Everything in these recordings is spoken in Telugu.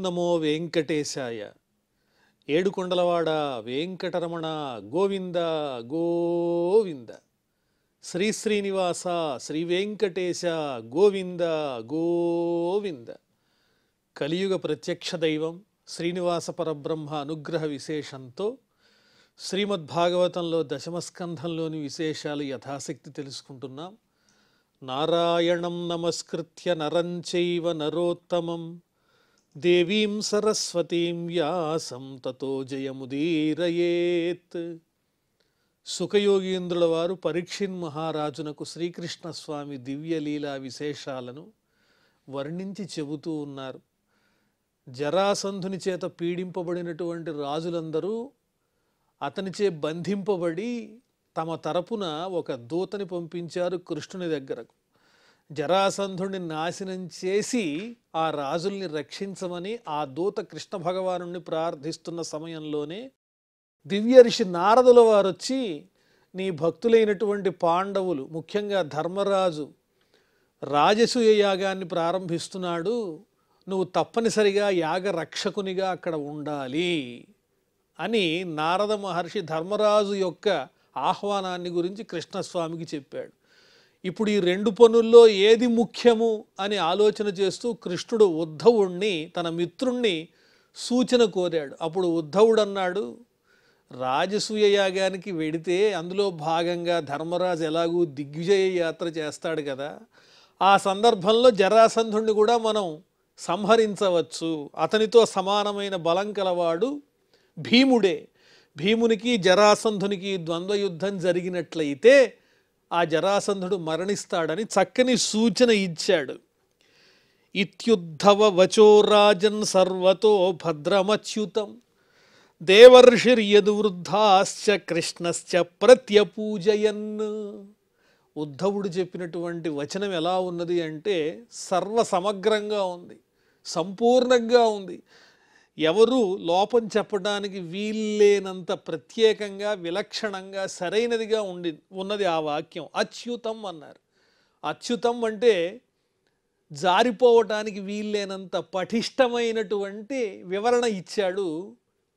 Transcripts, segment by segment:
నమో వెంకటేశాయ. ఏడుకొండలవాడ వెంకటరమణ గోవింద గోవింద. శ్రీ శ్రీనివాస శ్రీ వెంకటేశ గోవింద గోవింద. కలియుగ ప్రత్యక్ష దైవం శ్రీనివాస పరబ్రహ్మ అనుగ్రహ విశేషంతో శ్రీమద్భాగవతంలో దశమస్కంధంలోని విశేషాలు యథాశక్తి తెలుసుకుంటున్నాం. నారాయణం నమస్కృత్య నరం చైవ నరోత్తమం దేవీం సరస్వతీం వ్యాసం తతో జయముదీరయేత్. సుఖయోగీంద్రుల వారు పరీక్షిన్ మహారాజునకు శ్రీకృష్ణస్వామి దివ్యలీలా విశేషాలను వర్ణించి చెబుతూ ఉన్నారు. జరాసంధుని చేత పీడింపబడినటువంటి రాజులందరూ అతనిచే బంధింపబడి తమ తరపున ఒక దూతని పంపించారు కృష్ణుని దగ్గరకు. జరాసంధుడిని నాశనం చేసి ఆ రాజుల్ని రక్షించమని ఆ దూత కృష్ణ భగవానుణ్ణి ప్రార్థిస్తున్న సమయంలోనే దివ్య ఋషి నారదుల వారు వచ్చి, నీ భక్తులైనటువంటి పాండవులు, ముఖ్యంగా ధర్మరాజు రాజసూయ యాగాన్ని ప్రారంభిస్తున్నాడు, నువ్వు తప్పనిసరిగా యాగ రక్షకునిగా అక్కడ ఉండాలి అని నారద మహర్షి ధర్మరాజు యొక్క ఆహ్వానాన్ని గురించి కృష్ణస్వామికి చెప్పాడు. ఇప్పుడు ఈ రెండు పనుల్లో ఏది ముఖ్యము అని ఆలోచన చేస్తూ కృష్ణుడు ఉద్ధవుణ్ణి, తన మిత్రుణ్ణి సూచన కోరాడు. అప్పుడు ఉద్ధవుడు అన్నాడు, రాజసూయ యాగానికి వెడితే అందులో భాగంగా ధర్మరాజు ఎలాగూ దిగ్విజయ యాత్ర చేస్తాడు కదా, ఆ సందర్భంలో జరాసంధుణ్ణి కూడా మనం సంహరించవచ్చు. అతనితో సమానమైన బలం కలవాడు భీముడే. భీమునికి జరాసంధునికి ద్వంద్వయుద్ధం జరిగినట్లయితే ఆ జరాసంధుడు మరణిస్తాడని చక్కని సూచన ఇచ్చాడు. ఇత్యుద్ధవ వచో రాజన్ సర్వతో భద్రమచ్యుతం దేవర్షిర్యదువృద్ధాశ్చ కృష్ణశ్చ ప్రత్యపూజయన్. ఉద్ధవుడు చెప్పినటువంటి వచనం ఎలా ఉన్నది అంటే సర్వసమగ్రంగా ఉంది, సంపూర్ణంగా ఉంది. ఎవరు లోపం చెప్పడానికి వీల్లేనంత ప్రత్యేకంగా విలక్షణంగా సరైనదిగా ఉన్నది ఆ వాక్యం. అచ్యుతం అన్నారు. అచ్యుతం అంటే జారిపోవటానికి వీల్లేనంత పటిష్టమైనటువంటి వివరణ ఇచ్చాడు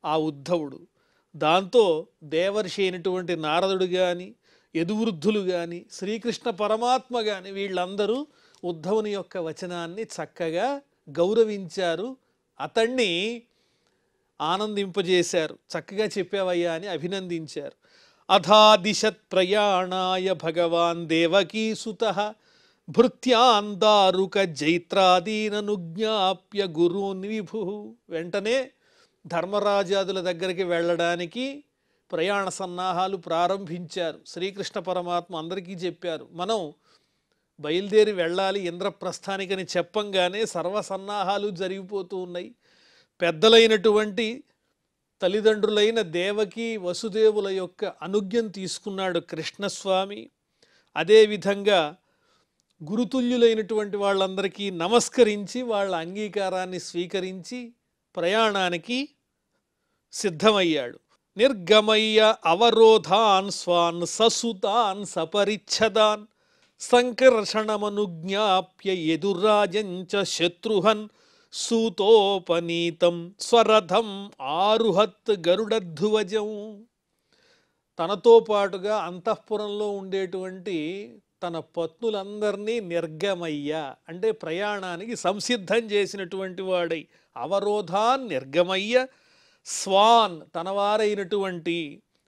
ఆ ఉద్ధవుడు. దాంతో దేవర్షి అయినటువంటి నారదుడు కానీ, యదువృద్ధులు కానీ, శ్రీకృష్ణ పరమాత్మ కానీ వీళ్ళందరూ ఉద్ధవుని యొక్క వచనాన్ని చక్కగా గౌరవించారు, అతన్ని ఆనందింపజేశారు. చక్కగా చెప్పావయ్యా అని అభినందించారు. అథాదిశత్ ప్రయాణాయ భగవాన్ దేవకీసుతః భృత్యాన్ దారుక జైత్రాదీననుజ్ఞాప్య గురూన్ విభు. వెంటనే ధర్మరాజాదుల దగ్గరికి వెళ్ళడానికి ప్రయాణ సన్నాహాలు ప్రారంభించారు. శ్రీకృష్ణ పరమాత్మ అందరికీ చెప్పారు, మనం బయలుదేరి వెళ్ళాలి ఇంద్రప్రస్థానికని చెప్పంగానే సర్వసన్నాహాలు జరిగిపోతూ ఉన్నాయి. పెద్దలైనటువంటి తల్లిదండ్రులైన దేవకి వసుదేవుల యొక్క అనుజ్ఞను తీసుకున్నాడు కృష్ణస్వామి. అదేవిధంగా గురుతుల్యులైనటువంటి వాళ్ళందరికీ నమస్కరించి వాళ్ళ అంగీకారాన్ని స్వీకరించి ప్రయాణానికి సిద్ధమయ్యాడు. నిర్గమయ్య అవరోధాన్ స్వాన్ ససుతాన్ సపరిచ్ఛదాన్ సంకర్షణమనుజ్ఞాప్య యదురాజంచ శత్రుహన్ సూతోపనీతం స్వరథం ఆరుహత్ గరుడధ్వజం. తనతో పాటుగా అంతఃపురంలో ఉండేటువంటి తన పత్నులందరినీ నిర్గమయ్య అంటే ప్రయాణానికి సంసిద్ధం చేసినటువంటి వాడై, అవరోధాన్ నిర్గమయ్య స్వాన్ తనవారైనటువంటి,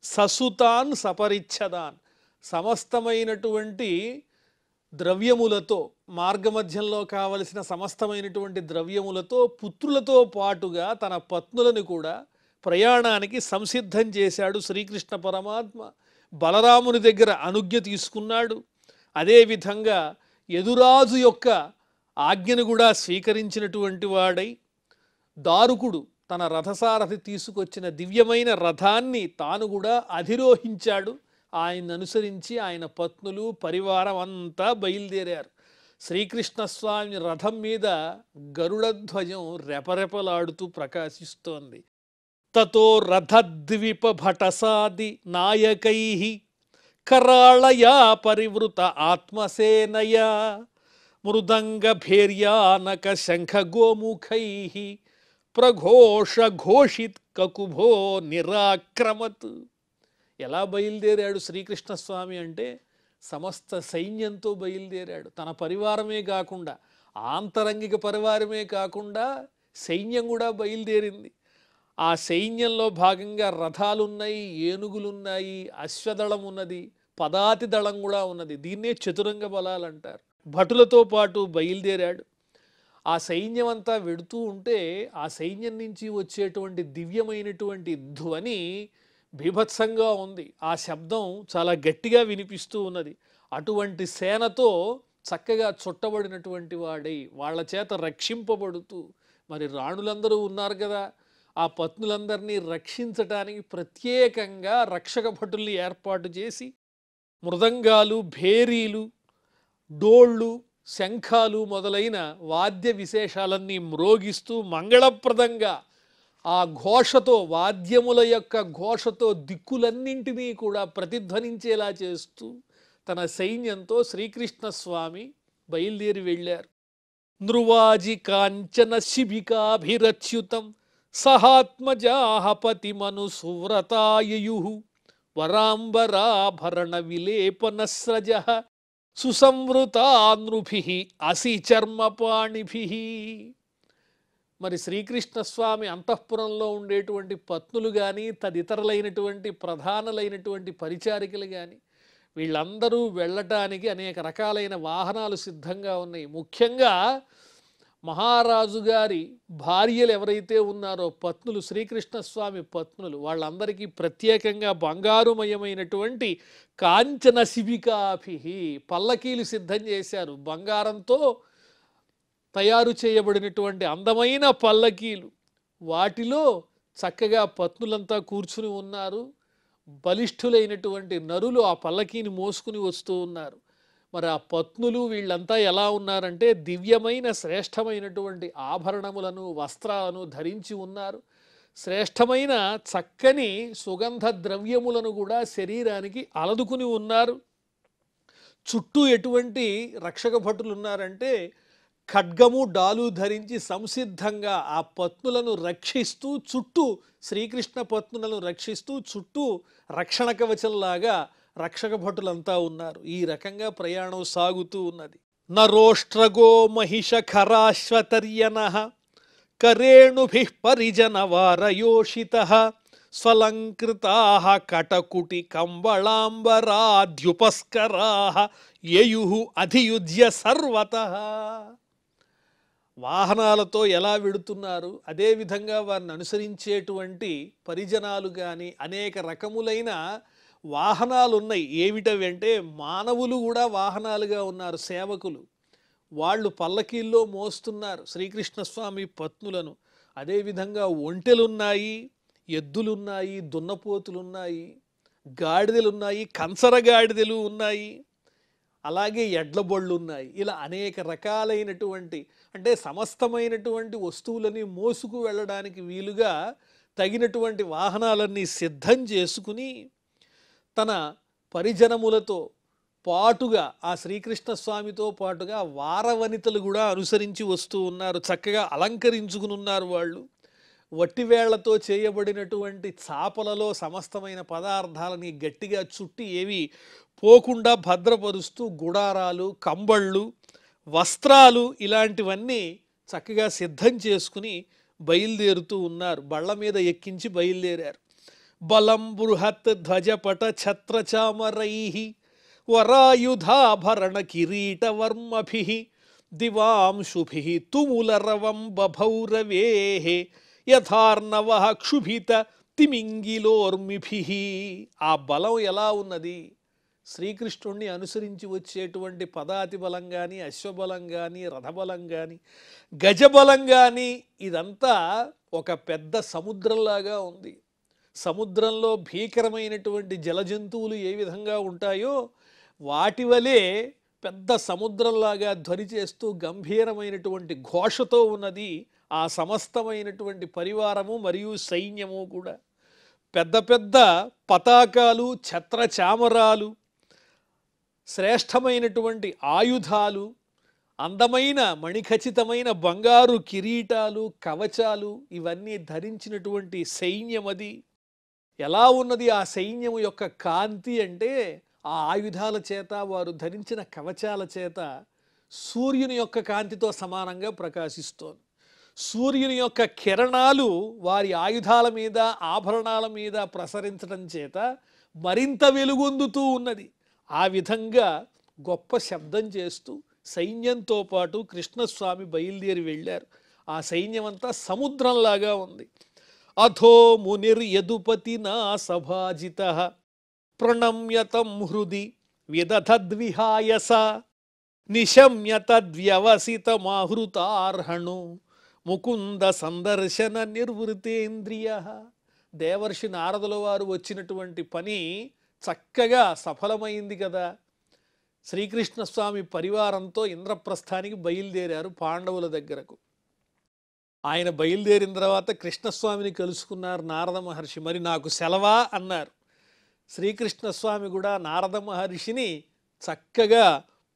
ససుతాన్ సపరిచ్ఛదాన్ సమస్తమైనటువంటి ద్రవ్యములతో, మార్గమధ్యంలో కావలసిన సమస్తమైనటువంటి ద్రవ్యములతో, పుత్రులతో పాటుగా తన పత్నులను కూడా ప్రయాణానికి సంసిద్ధం చేశాడు శ్రీకృష్ణ పరమాత్మ. బలరాముని దగ్గర అనుజ్ఞ తీసుకున్నాడు. అదేవిధంగా యదురాజు యొక్క ఆజ్ఞను కూడా స్వీకరించినటువంటి వాడై, దారుకుడు తన రథసారథి తీసుకొచ్చిన దివ్యమైన రథాన్ని తాను కూడా అధిరోహించాడు. ఆయన అనుసరించి ఆయన పత్నులు పరివారం అంతా బయలుదేరారు. శ్రీకృష్ణస్వామి రథం మీద గరుడధ్వజం రెపరెపలాడుతూ ప్రకాశిస్తోంది. తతో రథద్వీప భటసాది నాయకై కరాళయా పరివృత ఆత్మసేనయా మృదంగ భేర్యానక శంఖ గోముఖై ప్రఘోష ఘోషిత్ కకుభో నిరాక్రమత్. ఎలా బయలుదేరాడు శ్రీకృష్ణస్వామి అంటే సమస్త సైన్యంతో బయలుదేరాడు. తన పరివారమే కాకుండా, ఆంతరంగిక పరివారమే కాకుండా సైన్యం కూడా బయలుదేరింది. ఆ సైన్యంలో భాగంగా రథాలున్నాయి, ఏనుగులున్నాయి, అశ్వదళం ఉన్నది, పదాతి దళం కూడా ఉన్నది. దీన్నే చతురంగ బలాలు అంటారు. భటులతో పాటు బయలుదేరాడు. ఆ సైన్యం అంతా వెడుతూ ఉంటే ఆ సైన్యం నుంచి వచ్చేటువంటి దివ్యమైనటువంటి ధ్వని బీభత్సంగా ఉంది. ఆ శబ్దం చాలా గట్టిగా వినిపిస్తూ ఉన్నది. అటువంటి సేనతో చక్కగా చుట్టబడినటువంటి వాడై వాళ్ళ చేత రక్షింపబడుతూ, మరి రాణులందరూ ఉన్నారు కదా, ఆ పత్నులందరినీ రక్షించటానికి ప్రత్యేకంగా రక్షక భటుల్ని ఏర్పాటు చేసి మృదంగాలు, భేరీలు, డోళ్ళు, శంఖాలు మొదలైన వాద్య విశేషాలన్నీ మ్రోగిస్తూ మంగళప్రదంగా ఆ ఘోషతో, వాద్యముల యొక్క ఘోషతో దిక్కులన్నింటినీ కూడా ప్రతిధ్వనించేలా చేస్తూ తన సైన్యంతో శ్రీకృష్ణస్వామి బయలుదేరి వెళ్ళారు. నృవాజి కాంచన శిబికాభిరచ్యుతం సహాత్మజాహపతిమను సువ్రతాయయు వరాంబరాభరణ విలేపనస్రజ సుసంవృతానృభిః అసిచర్మపాణిభిః. మరి శ్రీకృష్ణస్వామి అంతఃపురంలో ఉండేటువంటి పత్నులు కానీ, తదితరులైనటువంటి ప్రధానులైనటువంటి పరిచారికలు కానీ, వీళ్ళందరూ వెళ్ళటానికి అనేక రకాలైన వాహనాలు సిద్ధంగా ఉన్నాయి. ముఖ్యంగా మహారాజు గారి భార్యలు ఎవరైతే ఉన్నారో పత్నులు, శ్రీకృష్ణస్వామి పత్నులు, వాళ్ళందరికీ ప్రత్యేకంగా బంగారుమయమైనటువంటి కాంచన శిబికాభిః పల్లకీలు సిద్ధం చేశారు. బంగారంతో తయారు చేయబడినటువంటి అందమైన పల్లకీలు. వాటిలో చక్కగా పత్నులంతా కూర్చుని ఉన్నారు. బలిష్ఠులైనటువంటి నరులు ఆ పల్లకీని మోసుకుని వస్తూ ఉన్నారు. మరి ఆ పత్నులు వీళ్ళంతా ఎలా ఉన్నారంటే దివ్యమైన శ్రేష్టమైనటువంటి ఆభరణములను, వస్త్రాలను ధరించి ఉన్నారు. శ్రేష్టమైన చక్కని సుగంధ ద్రవ్యములను కూడా శరీరానికి అలదుకుని ఉన్నారు. చుట్టూ ఎటువంటి రక్షక భటులు ఉన్నారంటే ఖడ్గము, డాలు ధరించి సంసిద్ధంగా ఆ పత్నులను రక్షిస్తూ, చుట్టూ శ్రీకృష్ణ పత్నులను రక్షిస్తూ చుట్టూ రక్షణ కవచంలాగా రక్షక భటులంతా ఉన్నారు. ఈ రకంగా ప్రయాణం సాగుతూ ఉన్నది. నరోష్ట్రగో మహిష ఖరాశ్వతర్యనః కరేణుభిః పరిజన వారయోషితః స్వలంకృతాః కటకుటి కంబళాంబరాద్యుపస్కరాః యయుః అధియుజ్య సర్వతః. వాహనాలతో ఎలా వెడుతున్నారు, అదేవిధంగా వారిని అనుసరించేటువంటి పరిజనాలు కానీ అనేక రకములైన వాహనాలు ఉన్నాయి. ఏమిటవి అంటే మానవులు కూడా వాహనాలుగా ఉన్నారు, సేవకులు. వాళ్ళు పల్లకీల్లో మోస్తున్నారు శ్రీకృష్ణస్వామి పత్నులను. అదేవిధంగా ఒంటెలున్నాయి, ఎద్దులున్నాయి, దున్నపోతులున్నాయి, గాడిదలున్నాయి, కంచర గాడిదలు ఉన్నాయి, అలాగే ఎడ్ల బళ్ళు ఉన్నాయి. ఇలా అనేక రకాలైనటువంటి, అంటే సమస్తమైనటువంటి వస్తువులని మోసుకు వెళ్ళడానికి వీలుగా తగినటువంటి వాహనాలన్నీ సిద్ధం చేసుకుని తన పరిజనములతో పాటుగా ఆ శ్రీకృష్ణస్వామితో పాటుగా వారవనితలు కూడా అనుసరించి వస్తూ ఉన్నారు. చక్కగా అలంకరించుకుని ఉన్నారు వాళ్ళు. వట్టివేళ్లతో చేయబడినటువంటి చాపలలో సమస్తమైన పదార్థాలని గట్టిగా చుట్టి ఏవి పోకుండా భద్రపరుస్తూ గుడారాలు, కంబళ్ళు, వస్త్రాలు ఇలాంటివన్నీ చక్కగా సిద్ధం చేసుకుని బయలుదేరుతూ ఉన్నారు. బళ్ళ మీద ఎక్కించి బయలుదేరారు. బలం బృహత్ ధ్వజపట ఛత్రచామరైః వరాయుధాభరణ కిరీటవర్మభిః దివాంశుభిః తుములరవం బభౌరవేః యథార్ణవః క్షుభిత తిమింగిలోర్మిభిః. ఆ బలం ఎలా ఉన్నది? శ్రీకృష్ణుణ్ణి అనుసరించి వచ్చేటువంటి పదాతి బలం కానీ, అశ్వబలం కానీ, రథబలం కానీ, గజబలం కానీ, ఇదంతా ఒక పెద్ద సముద్రంలాగా ఉంది. సముద్రంలో భీకరమైనటువంటి జలజంతువులు ఏ విధంగా ఉంటాయో వాటి వలె పెద్ద సముద్రంలాగా ధ్వని చేస్తూ గంభీరమైనటువంటి ఘోషతో ఉన్నది ఆ సమస్తమైనటువంటి పరివారము మరియు సైన్యము కూడా. పెద్ద పెద్ద పతాకాలు, ఛత్రచామరాలు, శ్రేష్టమైనటువంటి ఆయుధాలు, అందమైన మణిఖచితమైన బంగారు కిరీటాలు, కవచాలు ఇవన్నీ ధరించినటువంటి సైన్యం అది. ఎలా ఉన్నది ఆ సైన్యం యొక్క కాంతి అంటే, ఆ ఆయుధాల చేత, వారు ధరించిన కవచాల చేత సూర్యుని యొక్క కాంతితో సమానంగా ప్రకాశిస్తోంది. సూర్యుని యొక్క కిరణాలు వారి ఆయుధాల మీద, ఆభరణాల మీద ప్రసరించడం చేత మరింత వెలుగొందుతూ ఉన్నది. ఆ విధంగా గొప్ప శబ్దం చేస్తూ సైన్యంతో పాటు కృష్ణస్వామి బయలుదేరి వెళ్ళారు. ఆ సైన్యం అంతా సముద్రంలాగా ఉంది. అథో మునిర్యదుపతినా సభాజితః ప్రణమ్యతం హృది విదధద్విహాయస నిశమ్య తద్వ్యవసితమాహృతార్హణు ముకుంద సందర్శన నిర్వృతేంద్రియ. దేవర్షి నారదుల వారు వచ్చినటువంటి పని చక్కగా సఫలమైంది కదా. శ్రీకృష్ణస్వామి పరివారంతో ఇంద్రప్రస్థానికి బయలుదేరారు పాండవుల దగ్గరకు. ఆయన బయలుదేరిన తర్వాత కృష్ణస్వామిని కలుసుకున్నారు నారద మహర్షి. మరి నాకు సెలవా అన్నారు. శ్రీకృష్ణస్వామి కూడా నారద మహర్షిని చక్కగా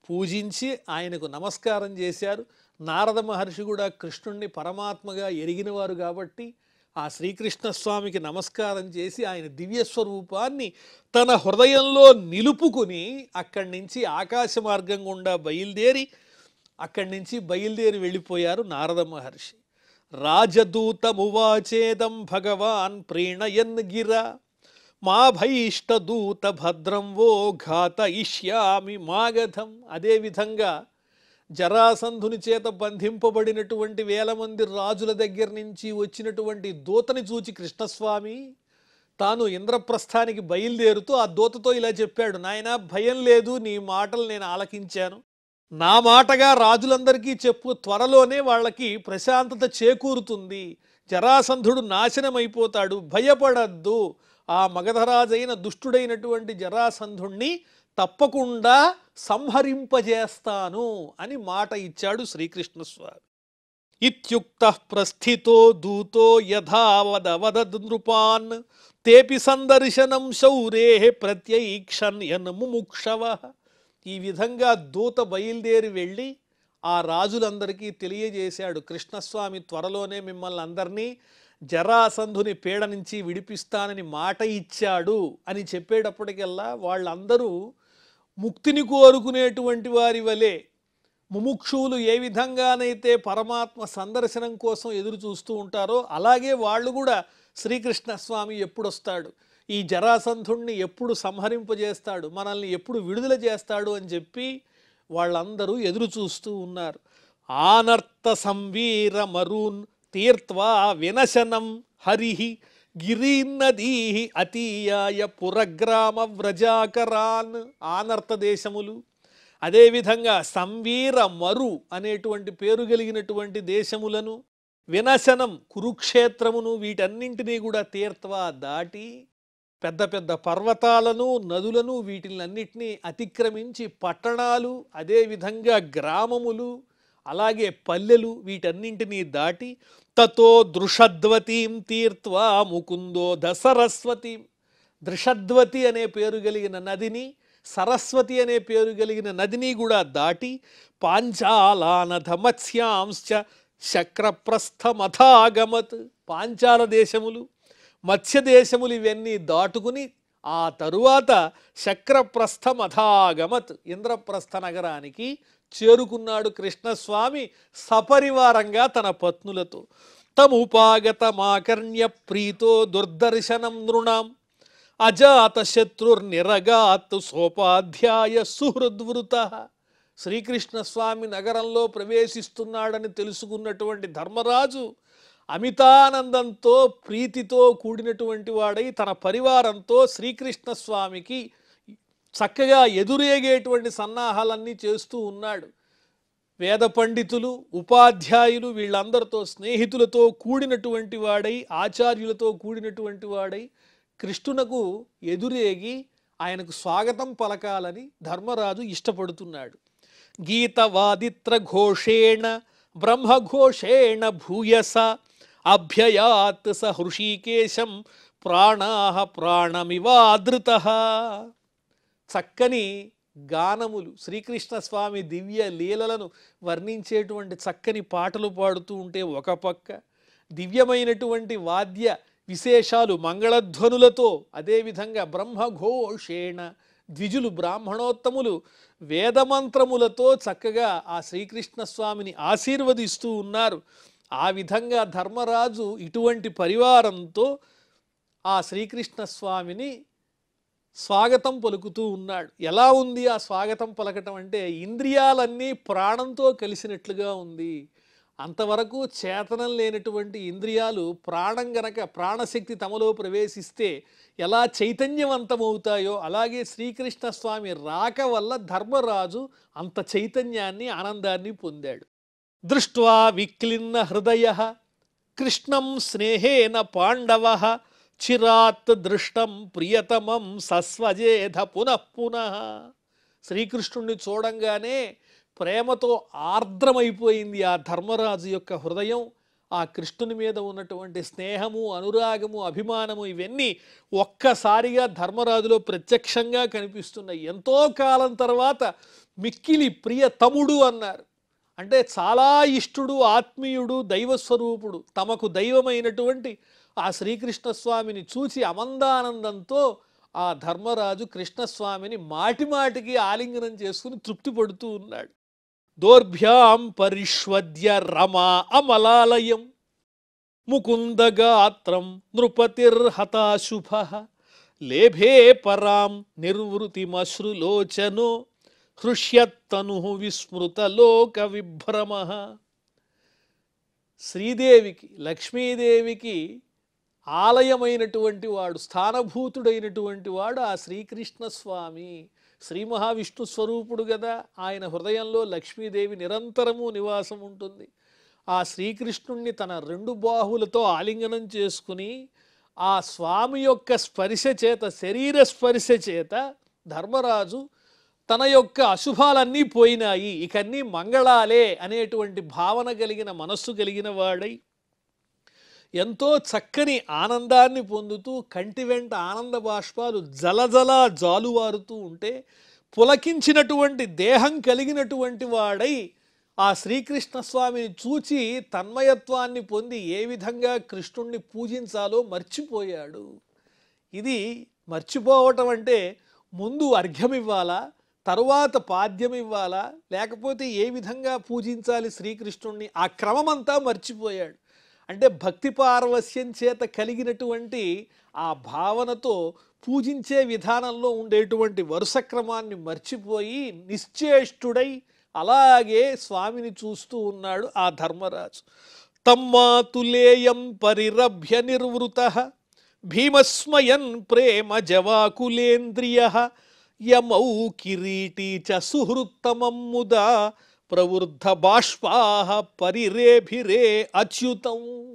పూజించి ఆయనకు నమస్కారం చేశారు. నారద మహర్షి కూడా కృష్ణుణ్ణి పరమాత్మగా ఎరిగినవారు కాబట్టి ఆ శ్రీకృష్ణస్వామికి నమస్కారం చేసి ఆయన దివ్యస్వరూపాన్ని తన హృదయంలో నిలుపుకుని అక్కడి నుంచి ఆకాశ మార్గం గుండా బయలుదేరి వెళ్ళిపోయారు నారద మహర్షి. రాజదూతమువాచేదం భగవాన్ ప్రీణయన్ గిర మా భైష్టదూత భద్రం వో ఘాతయిష్యామి మాగధం. అదేవిధంగా జరాసంధుని చేత బంధింపబడినటువంటి 1000 మంది రాజుల దగ్గర నుంచి వచ్చినటువంటి దూతని చూచి కృష్ణస్వామి తాను ఇంద్రప్రస్థానికి బయలుదేరుతూ ఆ దూతతో ఇలా చెప్పాడు, నాయనా భయం లేదు, నీ మాటలు నేను ఆలకించాను, నా మాటగా రాజులందరికీ చెప్పు, త్వరలోనే వాళ్ళకి ప్రశాంతత చేకూరుతుంది, జరాసంధుడు నాశనమైపోతాడు, భయపడద్దు, ఆ మగధరాజైన దుష్టుడైనటువంటి జరాసంధుణ్ణి తప్పకుండా సంహరింపజేస్తాను అని మాట ఇచ్చాడు శ్రీకృష్ణస్వామి. ఇత్యుక్తః ప్రస్థితో దూతో యథావదవదద్ నృపాన్ తేపి సందర్శనం శౌరేః ప్రత్యైక్షణ్యన్ ముముక్షవః. ఈ విధంగా దూత బయలుదేరి వెళ్ళి ఆ రాజులందరికీ తెలియజేశాడు, కృష్ణస్వామి త్వరలోనే మిమ్మల్ని అందరినీ జరాసంధుని పీడ నుంచి విడిపిస్తానని మాట ఇచ్చాడు అని చెప్పేటప్పటికల్లా వాళ్ళందరూ ముక్తిని కోరుకునేటువంటి వారి వలె, ముముక్షువులు ఏ విధంగానైతే పరమాత్మ సందర్శనం కోసం ఎదురు చూస్తూ ఉంటారో అలాగే వాళ్ళు కూడా శ్రీకృష్ణస్వామి ఎప్పుడు వస్తాడు, ఈ జరాసంధుణ్ణి ఎప్పుడు సంహరింపజేస్తాడు, మనల్ని ఎప్పుడు విడుదల చేస్తాడు అని చెప్పి వాళ్ళందరూ ఎదురు చూస్తూ ఉన్నారు. ఆనర్త సంవీర మరూన్ తీర్త్వా వినశనం హరిహి గిరీన్నదీ అతీయాయ పురగ్రామ వ్రజాకరాన్. ఆనర్త దేశములు, అదేవిధంగా సంవీర మరు అనేటువంటి పేరు కలిగినటువంటి దేశములను, వినశనం కురుక్షేత్రమును, వీటన్నింటినీ కూడా తీర్త్వా దాటి పెద్ద పెద్ద పర్వతాలను, నదులను, వీటిలన్నింటినీ అతిక్రమించి పట్టణాలు, అదేవిధంగా గ్రామములు, అలాగే పల్లెలు, వీటన్నింటినీ దాటి తతో దృషద్వతీం తీర్త్వా ముకుందో దసరస్వతీం. దృషద్వతి అనే పేరు కలిగిన నదిని, సరస్వతి అనే పేరు కలిగిన నదిని కూడా దాటి పాంచాలానధ మత్స్యాంశ్చ శక్రప్రస్థమథాగమత్. పాంచాల దేశములు, మత్స్యదేశములు ఇవన్నీ దాటుకుని ఆ తరువాత శక్రప్రస్థమథాగమత్ ఇంద్రప్రస్థ నగరానికి చేరుకున్నాడు కృష్ణస్వామి సపరివారంగా తన పత్నులతో. తముపాగతమాకర్ణ్య ప్రీతో దుర్దర్శనం నృణాం అజాత శత్రుర్నిరగాత్ సోపాధ్యాయ సుహృద్వృత. శ్రీకృష్ణస్వామి నగరంలో ప్రవేశిస్తున్నాడని తెలుసుకున్నటువంటి ధర్మరాజు అమితానందంతో, ప్రీతితో కూడినటువంటి వాడై తన పరివారంతో శ్రీకృష్ణస్వామికి చక్కగా ఎదురేగేటువంటి సన్నాహాలన్నీ చేస్తూ ఉన్నాడు. వేద పండితులు, ఉపాధ్యాయులు వీళ్ళందరితో, స్నేహితులతో కూడినటువంటి వాడై, ఆచార్యులతో కూడినటువంటి వాడై కృష్ణునకు ఎదురేగి ఆయనకు స్వాగతం పలకాలని ధర్మరాజు ఇష్టపడుతున్నాడు. గీతవాదిత్ర ఘోషేణ బ్రహ్మఘోషేణ భూయస అభ్యయాత్ స హృషీకేశం ప్రాణాః ప్రాణమివాదృతః. చక్కని గానములు, శ్రీకృష్ణ స్వామి దివ్య లీలలను వర్ణించేటువంటి చక్కని పాటలు పాడుతూ ఉంటే ఒక పక్క, దివ్యమైనటువంటి వాద్య విశేషాలు మంగళధ్వనులతో, అదేవిధంగా బ్రహ్మఘోషేణ ద్విజులు బ్రాహ్మణోత్తములు వేదమంత్రములతో చక్కగా ఆ శ్రీకృష్ణ స్వామిని ఆశీర్వదిస్తూ ఉన్నారు. ఆ విధంగా ధర్మరాజు ఇటువంటి పరివారంతో ఆ శ్రీకృష్ణ స్వామిని స్వాగతం పలుకుతూ ఉన్నాడు. ఎలా ఉంది ఆ స్వాగతం పలకటం అంటే, ఇంద్రియాలన్నీ ప్రాణంతో కలిసినట్లుగా ఉంది. అంతవరకు చేతనం లేనటువంటి ఇంద్రియాలు ప్రాణం గనక, ప్రాణశక్తి తమలో ప్రవేశిస్తే ఎలా చైతన్యవంతమవుతాయో, అలాగే శ్రీకృష్ణ స్వామి రాక వల్ల ధర్మరాజు అంత చైతన్యాన్ని, ఆనందాన్ని పొందాడు. దృష్ట్వా విక్లిన్న హృదయ కృష్ణం స్నేహేన పాండవ చిరాత్ దృష్టం ప్రియతమం సస్వజేధ పునఃపునః. శ్రీకృష్ణుణ్ణి చూడంగానే ప్రేమతో ఆర్ద్రమైపోయింది ఆ ధర్మరాజు యొక్క హృదయం. ఆ కృష్ణుని మీద ఉన్నటువంటి స్నేహము, అనురాగము, అభిమానము ఇవన్నీ ఒక్కసారిగా ధర్మరాజులో ప్రత్యక్షంగా కనిపిస్తున్నాయి. ఎంతో కాలం తర్వాత మిక్కిలి ప్రియతముడు అన్నారు. అంటే చాలా ఇష్టుడు, ఆత్మీయుడు, దైవస్వరూపుడు, తమకు దైవమైనటువంటి ఆ శ్రీకృష్ణస్వామిని చూచి అమందానందంతో ఆ ధర్మరాజు కృష్ణస్వామిని మాటిమాటికి ఆలింగనం చేసుకుని తృప్తి పడుతూ ఉన్నాడు. దోర్భ్యాం పరిష్వద్య రమా అమలాలయం ముకుందగాత్రం నృపతిర్హతాశుభ లేభే పరాం నిర్వృతిమశ్రులోచనో హృష్యత్తను విస్మృతలోక విభ్రమ. శ్రీదేవికి, లక్ష్మీదేవికి ఆలయమైనటువంటి వాడు, స్థానభూతుడైనటువంటి వాడు ఆ శ్రీకృష్ణ స్వామి. శ్రీ మహావిష్ణు స్వరూపుడు కదా, ఆయన హృదయంలో లక్ష్మీదేవి నిరంతరము నివాసం ఉంటుంది. ఆ శ్రీకృష్ణుణ్ణి తన రెండు బాహువులతో ఆలింగనం చేసుకుని ఆ స్వామి యొక్క స్పర్శ చేత, శరీర స్పర్శ చేత ధర్మరాజు తన యొక్క అశుభాలన్నీ పోయినాయి, ఇకన్నీ మంగళాలే అనేటువంటి భావన కలిగిన మనస్సు కలిగిన వాడై ఎంతో చక్కని ఆనందాన్ని పొందుతూ కంటి వెంట ఆనంద బాష్పాలు జలజల జాలువారుతూ ఉంటే పులకించినటువంటి దేహం కలిగినటువంటి వాడై ఆ శ్రీకృష్ణ స్వామిని చూచి తన్మయత్వాన్ని పొంది ఏ విధంగా కృష్ణుణ్ణి పూజించాలో మర్చిపోయాడు. ఇది మర్చిపోవటం అంటే ముందు అర్ఘ్యం ఇవ్వాలా, తరువాత పాద్యం ఇవ్వాలా, లేకపోతే ఏ విధంగా పూజించాలి శ్రీకృష్ణుణ్ణి, ఆ క్రమమంతా మర్చిపోయాడు. అంటే భక్తి పారవస్యం చేత కలిగినటువంటి ఆ భావనతో పూజించే విధానంలో ఉండేటువంటి వరుస క్రమాన్ని మర్చిపోయి నిశ్చేష్టుడై అలాగే స్వామిని చూస్తూ ఉన్నాడు ఆ ధర్మరాజు. తమ్మాతులేయం పరిరభ్య నిర్వృత భీమస్మయన్ ప్రేమ జవాకులేంద్రియ యమౌ కిరీటీ చ సుహృత్తమం ముదా ప్రవృద్ధ బాష్పాహ పరిరేభిరే అచ్యుతం.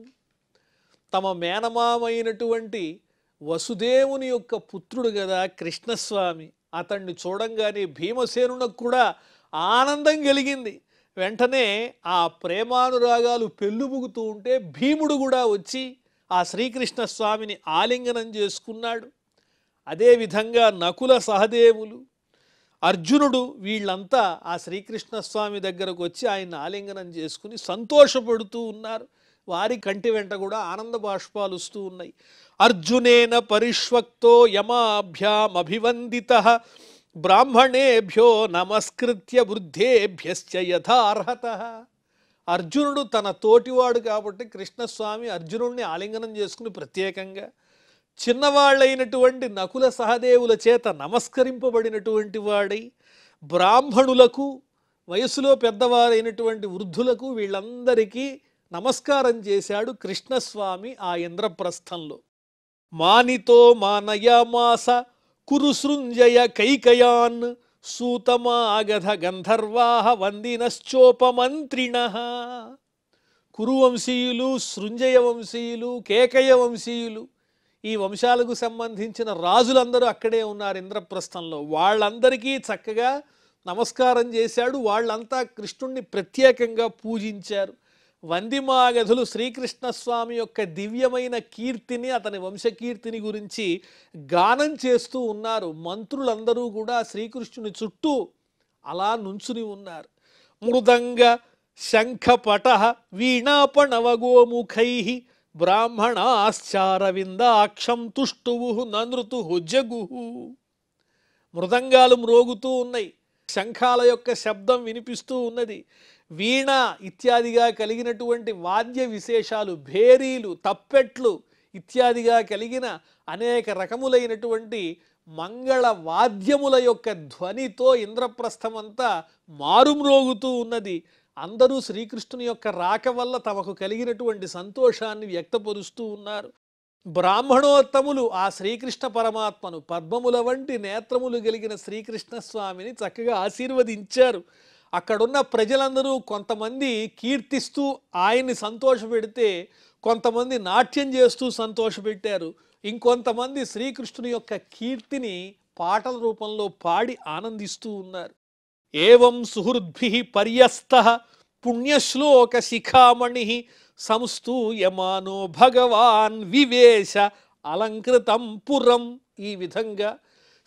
తమ మేనమామైనటువంటి వసుదేవుని యొక్క పుత్రుడు కదా కృష్ణస్వామి. అతన్ని చూడంగానే భీమసేనునకు కూడా ఆనందం కలిగింది. వెంటనే ఆ ప్రేమానురాగాలు పెళ్ళుబుగుతూ ఉంటే భీముడు కూడా వచ్చి ఆ శ్రీకృష్ణ స్వామిని ఆలింగనం చేసుకున్నాడు. అదేవిధంగా నకుల సహదేవులు, అర్జునుడు వీళ్ళంతా ఆ శ్రీకృష్ణ స్వామి దగ్గరకు వచ్చి ఆయన ఆలింగనం చేసుకుని సంతోషపడుతూ ఉన్నారు. వారి కంటి వెంట కూడా ఆనంద బాష్పాలు వస్తూ ఉన్నాయి. అర్జునేన పరిష్వక్తో యమాభ్యామభివందిత బ్రాహ్మణేభ్యో నమస్కృత్య వృద్ధేభ్యశ్చ యథార్హత. అర్జునుడు తన తోటివాడు కాబట్టి కృష్ణస్వామి అర్జునుడిని ఆలింగనం చేసుకుని ప్రత్యేకంగా చిన్నవాళ్ళైనటువంటి నకుల సహదేవుల చేత నమస్కరింపబడినటువంటి వాడై బ్రాహ్మణులకు, వయసులో పెద్దవారైనటువంటి వృద్ధులకు వీళ్ళందరికీ నమస్కారం చేశాడు కృష్ణస్వామి ఆ ఇంద్రప్రస్థంలో. మానితో మానయామాస కురుసృంజయ కైకయాన్ సూతమాగధ గంధర్వాహ వందినశ్చోపమంత్రిణః. కురువంశీయులు, సృంజయ వంశీయులు, కేకయ వంశీయులు, ఈ వంశాలకు సంబంధించిన రాజులందరూ అక్కడే ఉన్నారు ఇంద్రప్రస్థంలో. వాళ్ళందరికీ చక్కగా నమస్కారం చేశాడు. వాళ్ళంతా కృష్ణుణ్ణి ప్రత్యేకంగా పూజించారు. వందిమాగధులు శ్రీకృష్ణస్వామి యొక్క దివ్యమైన కీర్తిని, అతని వంశకీర్తిని గురించి గానం చేస్తూ ఉన్నారు. మంత్రులందరూ కూడా శ్రీకృష్ణుని చుట్టూ అలా నుంచుని ఉన్నారు. మృదంగ శంఖపట వీణాపణవగోముఖై బ్రాహ్మణాశ్చారవిందాక్షం తుష్టువు ననృతు జగు. మృదంగాలు మ్రోగుతూ ఉన్నాయి, శంఖాల యొక్క శబ్దం వినిపిస్తూ ఉన్నది, వీణ ఇత్యాదిగా కలిగినటువంటి వాద్య విశేషాలు, భేరీలు, తప్పెట్లు ఇత్యాదిగా కలిగిన అనేక రకములైనటువంటి మంగళ వాద్యముల యొక్క ధ్వనితో ఇంద్రప్రస్థమంతా మారుమ్రోగుతూ ఉన్నది. అందరూ శ్రీకృష్ణుని యొక్క రాక వల్ల తమకు కలిగినటువంటి సంతోషాన్ని వ్యక్తపరుస్తూ ఉన్నారు. బ్రాహ్మణోత్తములు ఆ శ్రీకృష్ణ పరమాత్మను, పద్మముల వంటి నేత్రములు కలిగిన శ్రీకృష్ణ స్వామిని చక్కగా ఆశీర్వదించారు. అక్కడున్న ప్రజలందరూ కొంతమంది కీర్తిస్తూ ఆయన్ని సంతోషపెడితే, కొంతమంది నాట్యం చేస్తూ సంతోషపెట్టారు, ఇంకొంతమంది శ్రీకృష్ణుని యొక్క కీర్తిని పాటల రూపంలో పాడి ఆనందిస్తూ ఉన్నారు. ఏవం సుహృద్భిః పర్యస్తః పుణ్యశ్లోక శిఖామణి సంస్తూయమానో భగవాన్ వివేశ అలంకృతం పురం. ఈ విధంగా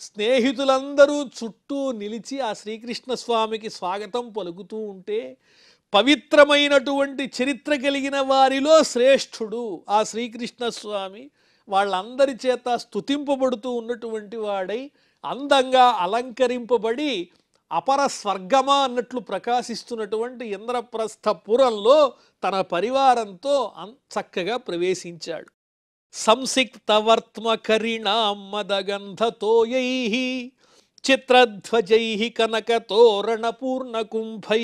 స్నేహితులందరూ చుట్టూ నిలిచి ఆ శ్రీకృష్ణ స్వామికి స్వాగతం పలుకుతూ ఉంటే, పవిత్రమైనటువంటి చరిత్ర కలిగిన వారిలో శ్రేష్ఠుడు ఆ శ్రీకృష్ణ స్వామి వాళ్ళందరి చేత స్తుతింపబడుతూ ఉన్నటువంటి వాడై అందంగా అలంకరింపబడి అపర స్వర్గమా అన్నట్లు ప్రకాశిస్తున్నటువంటి ఇంద్రప్రస్థపురంలో తన పరివారంతో చక్కగా ప్రవేశించాడు. సంసిక్తవర్త్మకరిణాం మదగంధతోయై చిత్రధ్వజై కనకతోరణపూర్ణకుంభై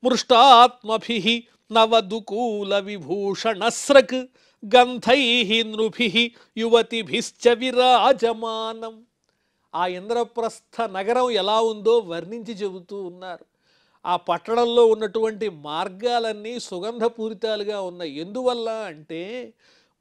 మృష్టాత్మభిః నవదుకూల విభూషణస్రక్ గంధై నృభిః యువతిభిశ్చ విరాజమానం. ఆ ఇంద్రప్రస్థ నగరం ఎలా ఉందో వర్ణించి చెబుతూ ఉన్నారు. ఆ పట్టణంలో ఉన్నటువంటి మార్గాలన్నీ సుగంధపూరితాలుగా ఉన్నాయి. ఎందువల్ల అంటే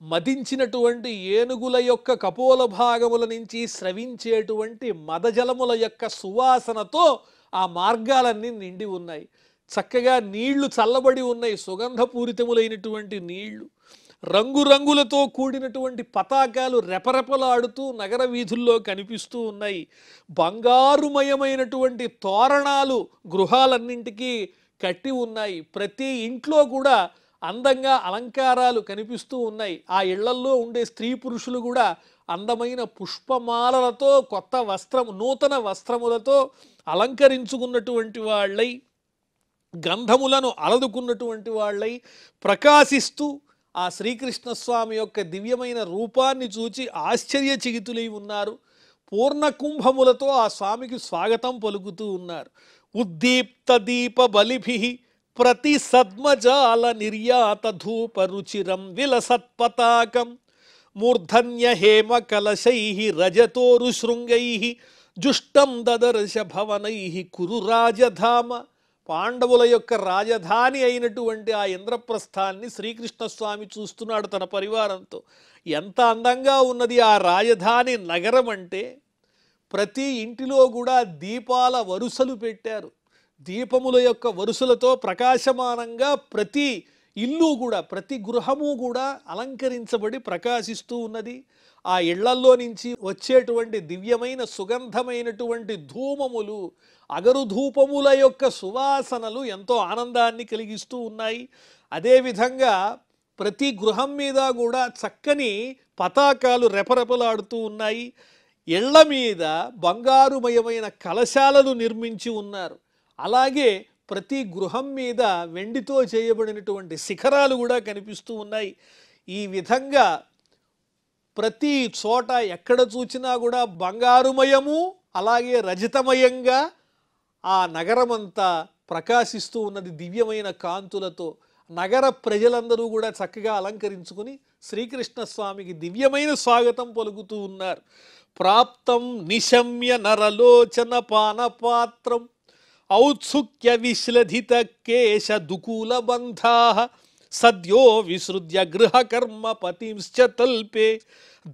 మదించినటువంటి ఏనుగుల యొక్క కపోల భాగముల నుంచి స్రవించేటువంటి మదజలముల యొక్క సువాసనతో ఆ మార్గాలన్నీ నిండి ఉన్నాయి. చక్కగా నీళ్లు చల్లబడి ఉన్నాయి, సుగంధపూరితములైనటువంటి నీళ్లు. రంగురంగులతో కూడినటువంటి పతాకాలు రెపరెపలాడుతూ నగర వీధుల్లో కనిపిస్తూ ఉన్నాయి. బంగారుమయమైనటువంటి తోరణాలు గృహాలన్నింటికీ కట్టి ఉన్నాయి. ప్రతి ఇంట్లో కూడా అందంగా అలంకారాలు కనిపిస్తూ ఉన్నాయి. ఆ ఇళ్లల్లో ఉండే స్త్రీ పురుషులు కూడా అందమైన పుష్పమాలలతో, కొత్త నూతన వస్త్రములతో అలంకరించుకున్నటువంటి వాళ్ళై, గంధములను అలదుకున్నటువంటి వాళ్ళై ప్రకాశిస్తూ ఆ శ్రీకృష్ణస్వామి యొక్క దివ్యమైన రూపాన్ని చూచి ఆశ్చర్యచకితులై ఉన్నారు. పూర్ణ కుంభములతో ఆ స్వామికి స్వాగతం పలుకుతూ ఉన్నారు. ఉద్దీప్త దీప బలిభిః ప్రతి సద్మజాల నిర్యాత ధూప రుచిరం విలసత్పతాకం మూర్ధన్య హేమ కలశైః రజతోరు శృంగైః జుష్టం దదర్శ భవనైః కురు రాజధామ. పాండవుల యొక్క రాజధాని అయినటువంటి ఆ ఇంద్రప్రస్థాన్ని శ్రీకృష్ణస్వామి చూస్తున్నాడు తన పరివారంతో. ఎంత అందంగా ఉన్నది ఆ రాజధాని నగరం అంటే, ప్రతి ఇంటిలో కూడా దీపాల వరుసలు పెట్టారు. దీపముల యొక్క వరుసలతో ప్రకాశమానంగా ప్రతి ఇల్లు కూడా, ప్రతి గృహము కూడా అలంకరించబడి ప్రకాశిస్తూ ఉన్నది. ఆ ఇళ్లల్లో నుంచి వచ్చేటువంటి దివ్యమైన సుగంధమైనటువంటి ధూమములు, అగరు ధూపముల యొక్క సువాసనలు ఎంతో ఆనందాన్ని కలిగిస్తూ ఉన్నాయి. అదేవిధంగా ప్రతి గృహం మీద కూడా చక్కని పతాకాలు రెపరెపలాడుతూ ఉన్నాయి. ఇళ్ల మీద బంగారుమయమైన కలశాలను నిర్మించి ఉన్నారు. అలాగే ప్రతి గృహం మీద వెండితో చేయబడినటువంటి శిఖరాలు కూడా కనిపిస్తూ ఉన్నాయి. ఈ విధంగా ప్రతి చోట ఎక్కడ చూచినా కూడా బంగారుమయము అలాగే రజతమయంగా ఆ నగరమంతా ప్రకాశిస్తూ ఉన్నది దివ్యమైన కాంతులతో. నగర ప్రజలందరూ కూడా చక్కగా అలంకరించుకుని శ్రీకృష్ణ స్వామికి దివ్యమైన స్వాగతం పలుకుతూ ఉన్నారు. ప్రాప్తం నిశమ్య నరలోచన పానపాత్రం ఔత్సుక్య విశ్లధిత కేశ దుకూల బంధాః సద్యో విసృజ్య గృహకర్మ పతింశ్చ తల్పే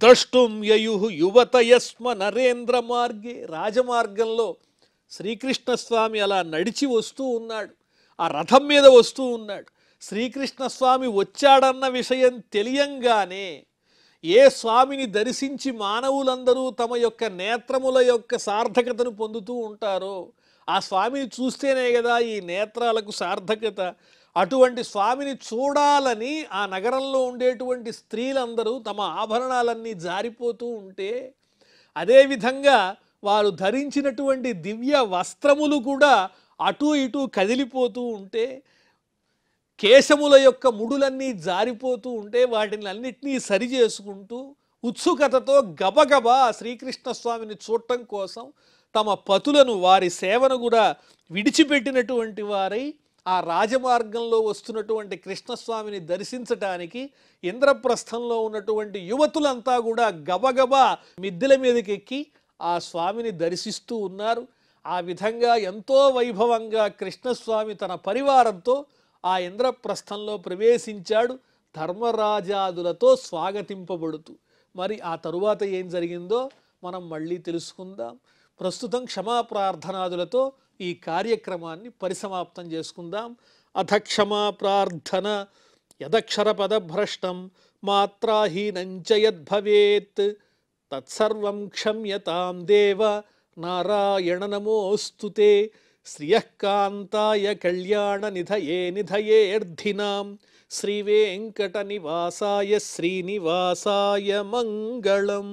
ద్రష్టుం యయుః యువతయస్మ నరేంద్ర మార్గే. రాజమార్గంలో శ్రీకృష్ణస్వామి అలా నడిచి వస్తూ ఉన్నాడు, ఆ రథం మీద వస్తూ ఉన్నాడు. శ్రీకృష్ణ స్వామి వచ్చాడన్న విషయం తెలియంగానే ఏ స్వామిని దర్శించి మానవులందరూ తమ యొక్క నేత్రముల యొక్క సార్థకతను పొందుతూ ఉంటారో ఆ స్వామిని చూస్తేనే కదా ఈ నేత్రాలకు సార్థకత. అటువంటి స్వామిని చూడాలని ఆ నగరంలో ఉండేటువంటి స్త్రీలందరూ తమ ఆభరణాలన్నీ జారిపోతూ ఉంటే, అదేవిధంగా వారు ధరించినటువంటి దివ్య వస్త్రములు కూడా అటూ ఇటూ కదిలిపోతూ ఉంటే, కేశముల యొక్క ముడులన్నీ జారిపోతూ ఉంటే వాటిని అన్నిటినీ సరి చేసుకుంటూ ఉత్సుకతతో గబగబా శ్రీకృష్ణ స్వామిని చూడటం కోసం తమ పతులను వారి సేవను కూడా విడిచిపెట్టినటువంటి వారై ఆ రాజమార్గంలో వస్తున్నటువంటి కృష్ణస్వామిని దర్శించటానికి ఇంద్రప్రస్థంలో ఉన్నటువంటి యువతులంతా కూడా గబగబా మిద్దెల మీదకి ఎక్కి ఆ స్వామిని దర్శిస్తూ ఉన్నారు. ఆ విధంగా ఎంతో వైభవంగా కృష్ణస్వామి తన పరివారంతో ఆ ఇంద్రప్రస్థంలో ప్రవేశించాడు, ధర్మరాజాదులతో స్వాగతింపబడుతూ. మరి ఆ తరువాత ఏం జరిగిందో మనం మళ్ళీ తెలుసుకుందాం. ప్రస్తుతం క్షమాప్రార్థనాదులతో ఈ కార్యక్రమాన్ని పరిసమాప్తం చేసుకుందాం. అథ క్షమాప్రార్థన. యదక్షరపదభ్రష్టం మాత్రాహీనంచ యద్భవేత్ తత్సర్వం క్షమ్యతాం దేవ నారాయణ నమోస్తుతే. శ్రియఃకాంతాయ కళ్యాణ నిధయే నిధయేర్ధినాం శ్రీవేంకట నివాసాయ శ్రీనివాసాయ మంగళం.